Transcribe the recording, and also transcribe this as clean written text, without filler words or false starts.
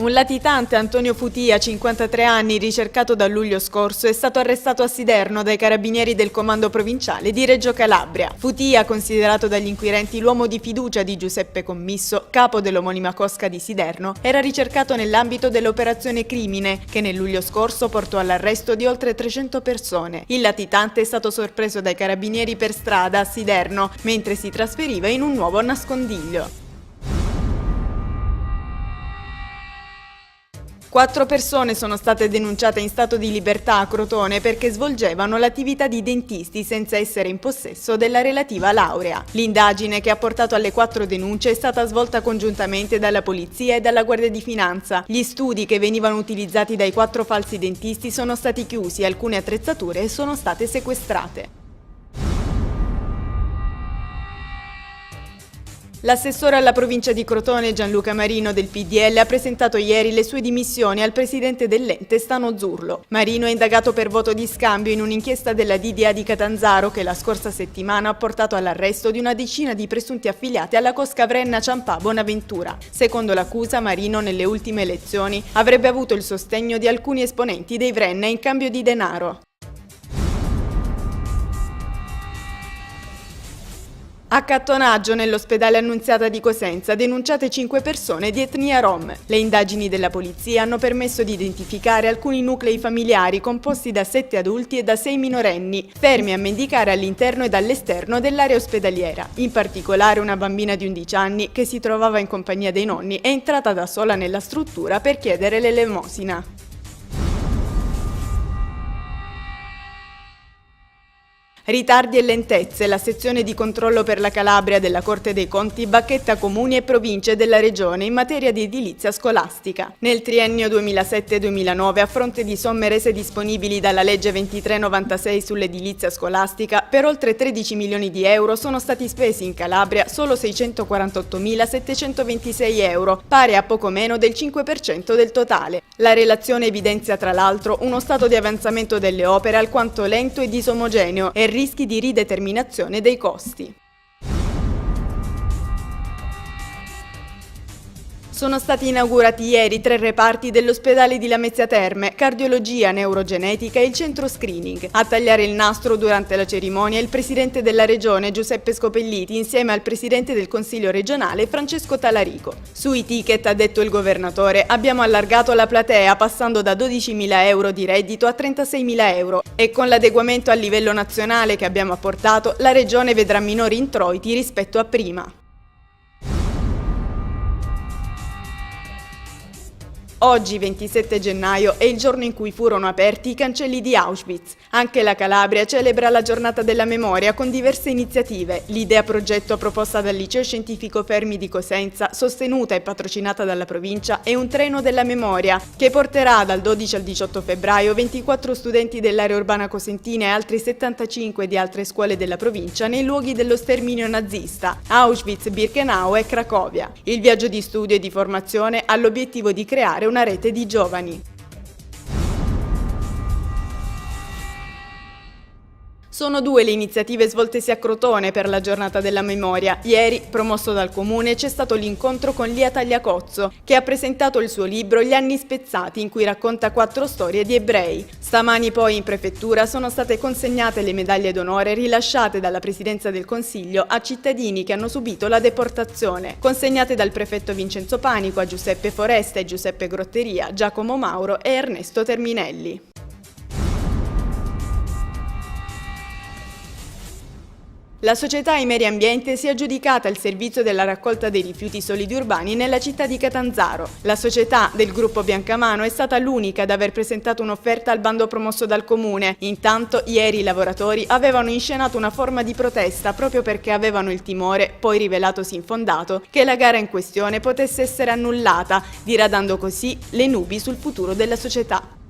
Un latitante, Antonio Futia, 53 anni, ricercato dal luglio scorso, è stato arrestato a Siderno dai carabinieri del comando provinciale di Reggio Calabria. Futia, considerato dagli inquirenti l'uomo di fiducia di Giuseppe Commisso, capo dell'omonima cosca di Siderno, era ricercato nell'ambito dell'operazione Crimine, che nel luglio scorso portò all'arresto di oltre 300 persone. Il latitante è stato sorpreso dai carabinieri per strada a Siderno, mentre si trasferiva in un nuovo nascondiglio. 4 persone sono state denunciate in stato di libertà a Crotone perché svolgevano l'attività di dentisti senza essere in possesso della relativa laurea. L'indagine, che ha portato alle 4 denunce, è stata svolta congiuntamente dalla Polizia e dalla Guardia di Finanza. Gli studi che venivano utilizzati dai 4 falsi dentisti sono stati chiusi e alcune attrezzature sono state sequestrate. L'assessore alla provincia di Crotone, Gianluca Marino del PDL, ha presentato ieri le sue dimissioni al presidente dell'ente Stano Zurlo. Marino è indagato per voto di scambio in un'inchiesta della DDA di Catanzaro che la scorsa settimana ha portato all'arresto di una decina di presunti affiliati alla cosca Vrenna Ciampà Bonaventura. Secondo l'accusa, Marino nelle ultime elezioni avrebbe avuto il sostegno di alcuni esponenti dei Vrenna in cambio di denaro. Accattonaggio nell'ospedale Annunziata di Cosenza, denunciate 5 persone di etnia rom. Le indagini della polizia hanno permesso di identificare alcuni nuclei familiari composti da 7 adulti e da 6 minorenni, fermi a mendicare all'interno ed all'esterno dell'area ospedaliera. In particolare una bambina di 11 anni, che si trovava in compagnia dei nonni, è entrata da sola nella struttura per chiedere l'elemosina. Ritardi e lentezze. La sezione di controllo per la Calabria della Corte dei Conti bacchetta comuni e province della regione in materia di edilizia scolastica. Nel triennio 2007-2009, a fronte di somme rese disponibili dalla legge 2396 sull'edilizia scolastica, per oltre 13 milioni di euro sono stati spesi in Calabria solo 648.726 euro, pari a poco meno del 5% del totale. La relazione evidenzia tra l'altro uno stato di avanzamento delle opere alquanto lento e disomogeneo e rischi di rideterminazione dei costi. Sono stati inaugurati ieri 3 reparti dell'ospedale di Lamezia Terme, cardiologia, neurogenetica e il centro screening. A tagliare il nastro durante la cerimonia il presidente della regione Giuseppe Scopelliti insieme al presidente del Consiglio regionale Francesco Talarico. Sui ticket, ha detto il governatore, abbiamo allargato la platea passando da 12.000 euro di reddito a 36.000 euro e con l'adeguamento a livello nazionale che abbiamo apportato la regione vedrà minori introiti rispetto a prima. Oggi, 27 gennaio, è il giorno in cui furono aperti i cancelli di Auschwitz. Anche la Calabria celebra la giornata della memoria con diverse iniziative. L'idea progetto proposta dal Liceo Scientifico Fermi di Cosenza, sostenuta e patrocinata dalla provincia, è un treno della memoria che porterà dal 12 al 18 febbraio 24 studenti dell'area urbana cosentina e altri 75 di altre scuole della provincia nei luoghi dello sterminio nazista, Auschwitz, Birkenau e Cracovia. Il viaggio di studio e di formazione ha l'obiettivo di creare una rete di giovani. Sono 2 le iniziative svoltesi a Crotone per la giornata della memoria. Ieri, promosso dal comune, c'è stato l'incontro con Lia Tagliacozzo, che ha presentato il suo libro Gli anni spezzati, in cui racconta 4 storie di ebrei. Stamani poi in prefettura sono state consegnate le medaglie d'onore rilasciate dalla Presidenza del Consiglio a cittadini che hanno subito la deportazione, consegnate dal prefetto Vincenzo Panico a Giuseppe Foresta e Giuseppe Grotteria, Giacomo Mauro e Ernesto Terminelli. La società Imeri Ambiente si è aggiudicata il servizio della raccolta dei rifiuti solidi urbani nella città di Catanzaro. La società del gruppo Biancamano è stata l'unica ad aver presentato un'offerta al bando promosso dal comune. Intanto, ieri i lavoratori avevano inscenato una forma di protesta proprio perché avevano il timore, poi rivelatosi infondato, che la gara in questione potesse essere annullata, diradando così le nubi sul futuro della società.